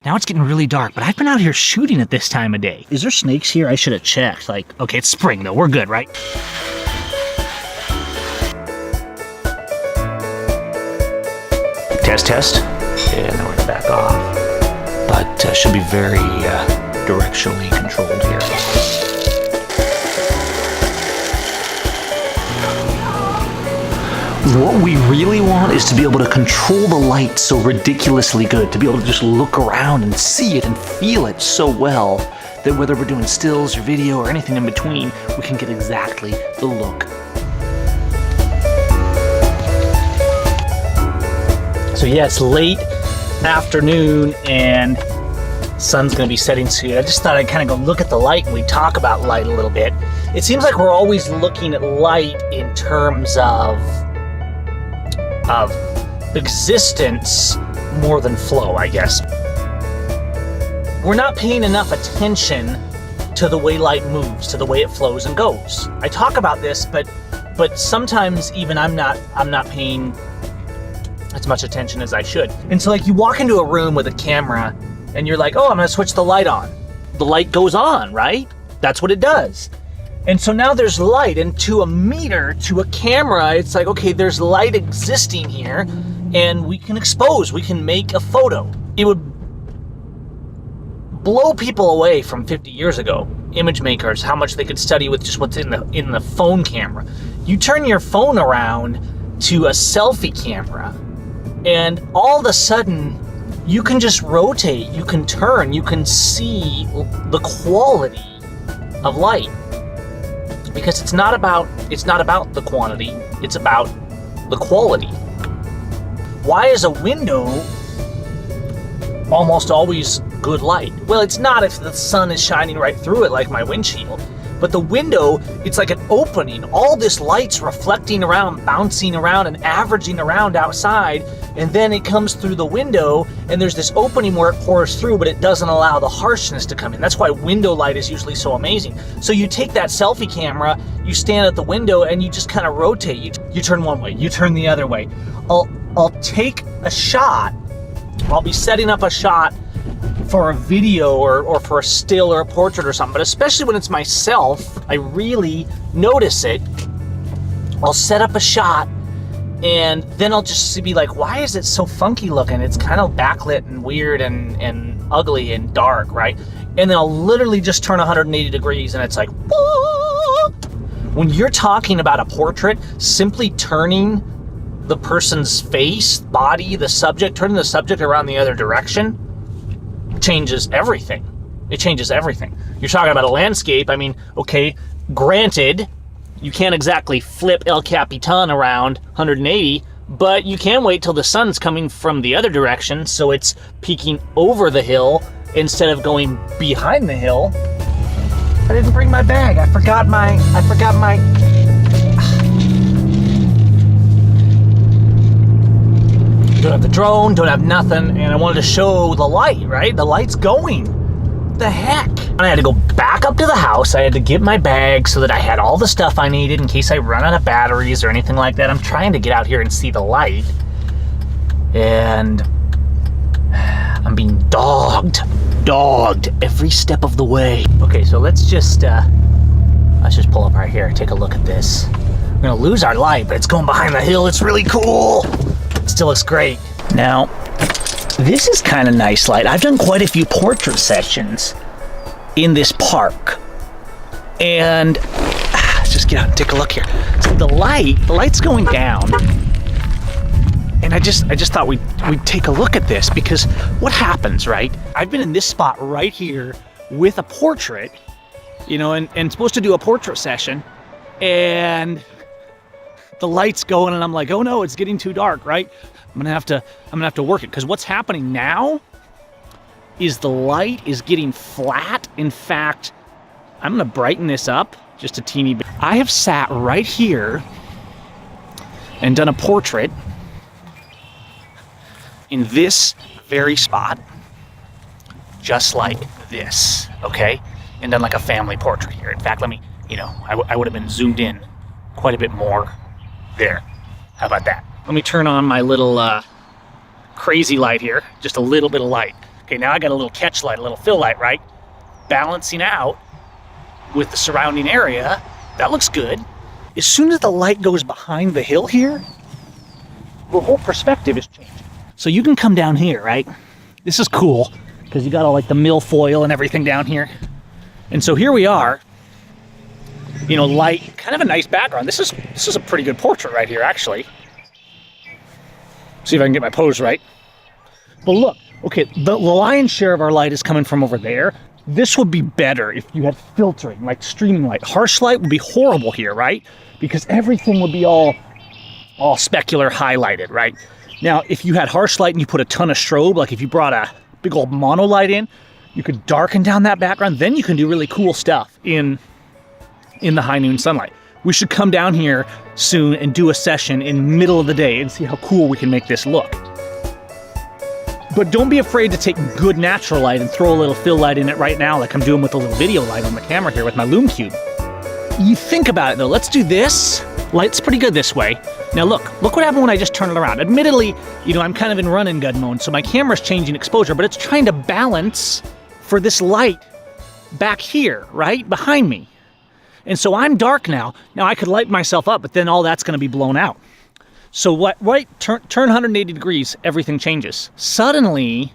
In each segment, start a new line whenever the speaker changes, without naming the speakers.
Now it's getting really dark, but I've been out here shooting at this time of day. Is there snakes here? I should have checked. Like, okay, it's spring though. We're good, right? Test. And then we're gonna back off. But should be very directionally controlled here. What we really want is to be able to control the light so ridiculously good, to be able to just look around and see it and feel it so well that whether we're doing stills or video or anything in between, we can get exactly the look. So yeah, it's late afternoon and sun's gonna be setting soon. I just thought I'd kind of go look at the light and we talk about light a little bit. It seems like we're always looking at light in terms of existence more than flow, I guess. We're not paying enough attention to the way light moves, to the way it flows and goes. I talk about this, but sometimes even I'm not paying as much attention as I should. And so like you walk into a room with a camera and you're like, oh, I'm gonna switch the light on. The light goes on, right? That's what it does. And so now there's light, and to a meter, to a camera, it's like, okay, there's light existing here, and we can expose, we can make a photo. It would blow people away from 50 years ago, image makers, how much they could study with just what's in the phone camera. You turn your phone around to a selfie camera, and all of a sudden, you can just rotate, you can turn, you can see the quality of light. Because it's not about the quantity, it's about the quality. Why is a window almost always good light? Well, it's not if the sun is shining right through it like my windshield. But the window, it's like an opening. All this light's reflecting around, bouncing around, and averaging around outside. And then it comes through the window, and there's this opening where it pours through, but it doesn't allow the harshness to come in. That's why window light is usually so amazing. So you take that selfie camera, you stand at the window, and you just kind of rotate. You turn one way, you turn the other way. I'll take a shot. I'll be setting up a shot for a video or for a still or a portrait or something, but especially when it's myself, I really notice it. I'll set up a shot and then I'll just be like, why is it so funky looking? It's kind of backlit and weird and ugly and dark, right? And then I'll literally just turn 180 degrees and it's like, whoa! When you're talking about a portrait, simply turning the person's face, body, the subject, turning the subject around the other direction, changes everything. It changes everything. You're talking about a landscape. I mean, okay, granted, you can't exactly flip El Capitan around 180, but you can wait till the sun's coming from the other direction, so it's peeking over the hill instead of going behind the hill. I didn't bring my bag. I forgot my don't have the drone, don't have nothing, and I wanted to show the light, right? The light's going. What the heck? I had to go back up to the house. I had to get my bag so that I had all the stuff I needed in case I run out of batteries or anything like that. I'm trying to get out here and see the light. And I'm being dogged every step of the way. Okay, so let's just pull up right here, take a look at this. We're gonna lose our light, but it's going behind the hill. It's really cool. It still looks great. Now, this is kind of nice light. I've done quite a few portrait sessions in this park. And let's just get out and take a look here. So the light's going down. And I just thought we'd take a look at this because what happens, right? I've been in this spot right here with a portrait, you know, and supposed to do a portrait session, and the light's going and I'm like, oh no, it's getting too dark, right? I'm gonna have to work it, because what's happening now is the light is getting flat. In fact, I'm gonna brighten this up just a teeny bit. I have sat right here and done a portrait in this very spot, just like this, okay? And done like a family portrait here. In fact, let me, I would have been zoomed in quite a bit more there. How about that? Let me turn on my little crazy light here, just a little bit of light. Okay, now I got a little catch light, a little fill light, right? Balancing out with the surrounding area. That looks good. As soon as the light goes behind the hill here, the whole perspective is changing. So you can come down here, right? This is cool, because you got all like the milfoil and everything down here. And so here we are, you know, light, kind of a nice background. This is a pretty good portrait right here, actually. See if I can get my pose right. But look, okay, the lion's share of our light is coming from over there. This would be better if you had filtering, like streaming light. Harsh light would be horrible here, right? Because everything would be all specular highlighted, right? Now, if you had harsh light and you put a ton of strobe, like if you brought a big old mono light in, you could darken down that background. Then you can do really cool stuff in the high noon sunlight. We should come down here soon and do a session in middle of the day and see how cool we can make this look. But don't be afraid to take good natural light and throw a little fill light in it right now, like I'm doing with a little video light on the camera here with my Lume Cube. You think about it though, let's do this. Light's pretty good this way. Now look what happened when I just turn it around. Admittedly, you know, I'm kind of in run and gun mode, so my camera's changing exposure, but it's trying to balance for this light back here, right, behind me. And so I'm dark now. Now I could light myself up, but then all that's gonna be blown out. So what, right, turn 180 degrees, everything changes. Suddenly,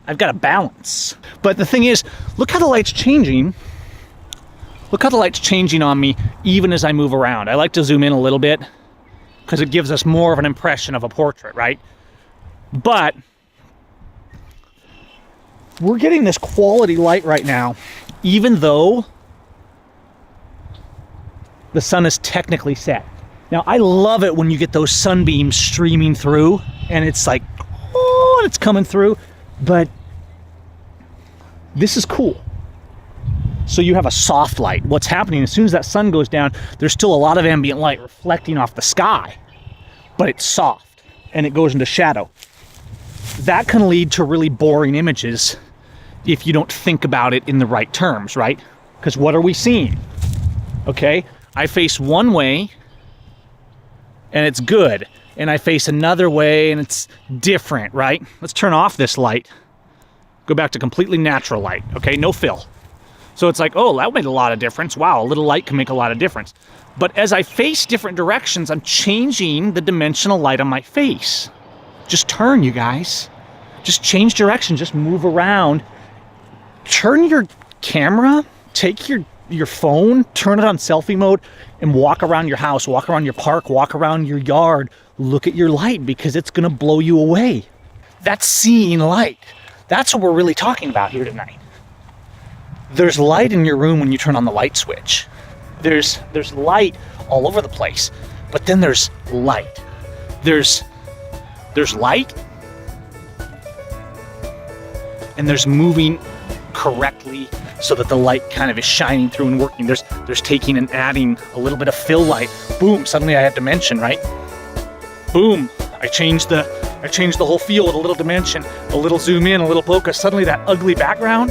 I've got a balance. But the thing is, look how the light's changing. Look how the light's changing on me even as I move around. I like to zoom in a little bit because it gives us more of an impression of a portrait, right? But we're getting this quality light right now, even though the sun is technically set. Now, I love it when you get those sunbeams streaming through and it's like, oh, it's coming through, but this is cool. So you have a soft light. What's happening, as soon as that sun goes down, there's still a lot of ambient light reflecting off the sky, but it's soft and it goes into shadow. That can lead to really boring images if you don't think about it in the right terms, right? Because what are we seeing? Okay, I face one way and it's good, and I face another way and it's different, right? Let's turn off this light. Go back to completely natural light, okay? No fill. So it's like, oh, that made a lot of difference. Wow, a little light can make a lot of difference. But as I face different directions, I'm changing the dimensional light on my face. Just turn, you guys. Just change direction, just move around. Turn your camera, take your phone, turn it on selfie mode, and walk around your house, walk around your park, walk around your yard, look at your light, because it's gonna blow you away. That's seeing light. That's what we're really talking about here tonight. There's light in your room when you turn on the light switch. There's light all over the place, but then there's light. There's light, and there's moving correctly so that the light kind of is shining through and working. There's taking and adding a little bit of fill light. Boom, suddenly I have dimension, right? Boom, I changed the whole feel with a little dimension, a little zoom in, a little bokeh. Suddenly that ugly background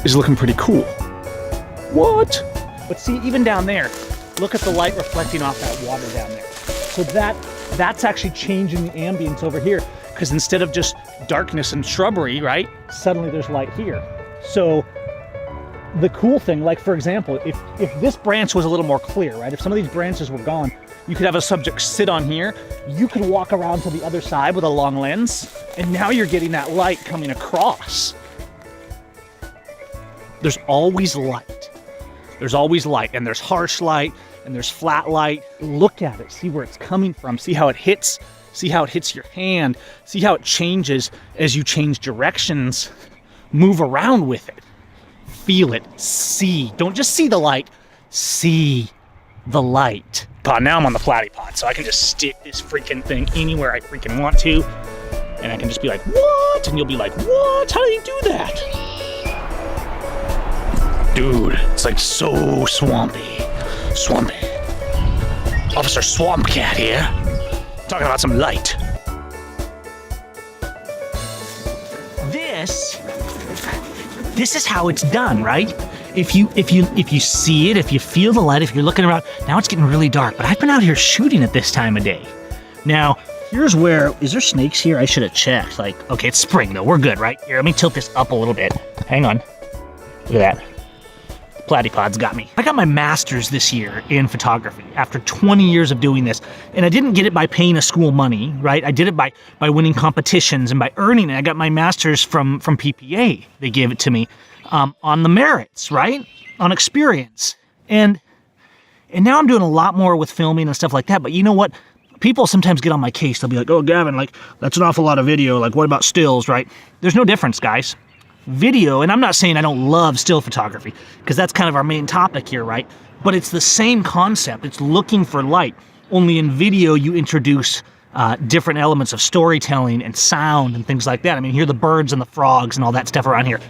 is looking pretty cool. What? But see, even down there, look at the light reflecting off that water down there. So that's actually changing the ambience over here, because instead of just darkness and shrubbery, right, suddenly there's light here. So the cool thing, like for example, if this branch was a little more clear, right, if some of these branches were gone, you could have a subject sit on here, you could walk around to the other side with a long lens, and now you're getting that light coming across. There's always light. There's always light, and there's harsh light, and there's flat light. Look at it, see where it's coming from, see how it hits your hand, see how it changes as you change directions. Move around with it. Feel it, see. Don't just see the light, see the light. Now I'm on the Platypod, so I can just stick this freaking thing anywhere I freaking want to, and I can just be like, what? And you'll be like, what? How do you do that? Dude, it's like so swampy. Swampy. Officer Swamp Cat here. Talking about some light. This is how it's done, right? If you see it, if you feel the light, if you're looking around, now it's getting really dark, but I've been out here shooting at this time of day. Now, here's where, is there snakes here? I should have checked. Like, okay, it's spring though, we're good, right? Here, let me tilt this up a little bit. Hang on, look at that. Platypods got me. I got my master's this year in photography after 20 years of doing this. And I didn't get it by paying a school money, right? I did it by winning competitions and by earning it. I got my master's from PPA. They gave it to me on the merits, right? On experience. And now I'm doing a lot more with filming and stuff like that. But you know what? People sometimes get on my case. They'll be like, oh, Gavin, like, that's an awful lot of video. Like, what about stills, right? There's no difference, guys. Video, and I'm not saying I don't love still photography, because that's kind of our main topic here, right? But it's the same concept. It's looking for light. Only in video, you introduce different elements of storytelling and sound and things like that. I mean, hear the birds and the frogs and all that stuff around here.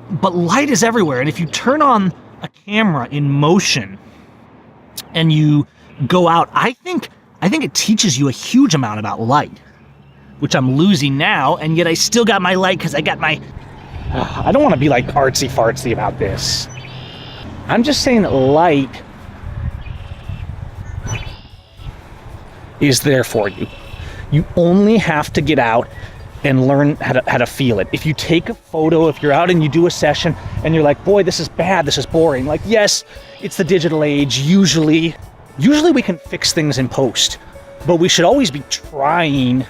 But light is everywhere, and if you turn on a camera in motion and you go out, I think it teaches you a huge amount about light, which I'm losing now, and yet I still got my light because I got my... I don't want to be like artsy-fartsy about this. I'm just saying that light is there for you. You only have to get out and learn how to feel it. If you take a photo, if you're out and you do a session and you're like, boy, this is bad, this is boring. Like, yes, it's the digital age. Usually we can fix things in post, but we should always be trying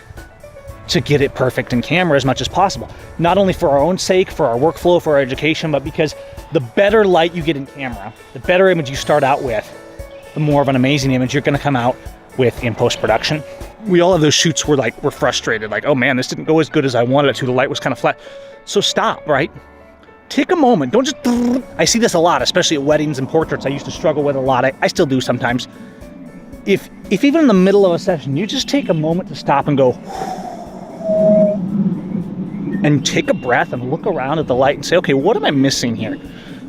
to get it perfect in camera as much as possible. Not only for our own sake, for our workflow, for our education, but because the better light you get in camera, the better image you start out with, the more of an amazing image you're gonna come out with in post-production. We all have those shoots where like we're frustrated, like, oh man, this didn't go as good as I wanted it to, the light was kind of flat. So stop, right? Take a moment, don't just, I see this a lot, especially at weddings and portraits. I used to struggle with a lot, I still do sometimes. If even in the middle of a session, you just take a moment to stop and go, and take a breath and look around at the light and say, okay, what am I missing here?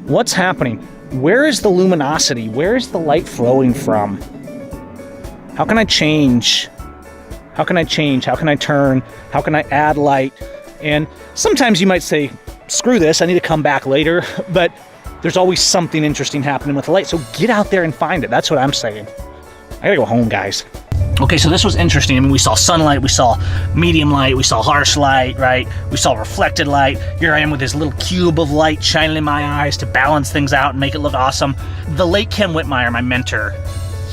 What's happening? Where is the luminosity? Where is the light flowing from? How can I change? How can I change? How can I turn? How can I add light? And sometimes you might say, screw this, I need to come back later, but there's always something interesting happening with the light, so get out there and find it. That's what I'm saying. I gotta go home, guys. Okay, so this was interesting. I mean, we saw sunlight, we saw medium light, we saw harsh light, right? We saw reflected light. Here I am with this little cube of light shining in my eyes to balance things out and make it look awesome. The late Ken Whitmire, my mentor,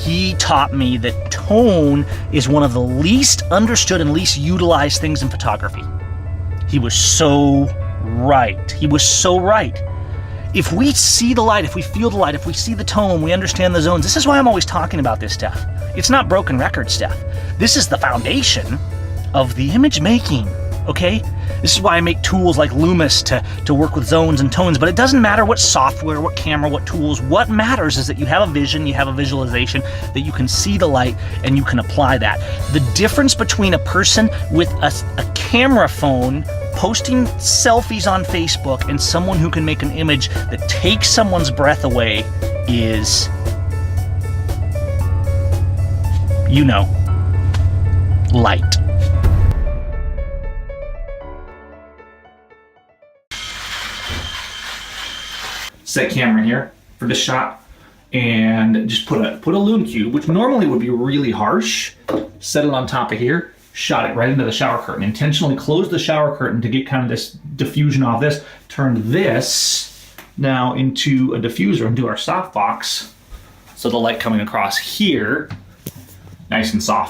he taught me that tone is one of the least understood and least utilized things in photography. He was so right. He was so right. If we see the light, if we feel the light, if we see the tone, we understand the zones. This is why I'm always talking about this stuff. It's not broken record stuff. This is the foundation of the image making, okay? This is why I make tools like Loomis to work with zones and tones, but it doesn't matter what software, what camera, what tools. What matters is that you have a vision, you have a visualization, that you can see the light and you can apply that. The difference between a person with a camera phone posting selfies on Facebook and someone who can make an image that takes someone's breath away is, you know, light. Set camera here for this shot and just put a lume cube, which normally would be really harsh, set it on top of here, shot it right into the shower curtain. Intentionally close the shower curtain to get kind of this diffusion off this. Turned this now into a diffuser and do our softbox. So the light coming across here, nice and soft.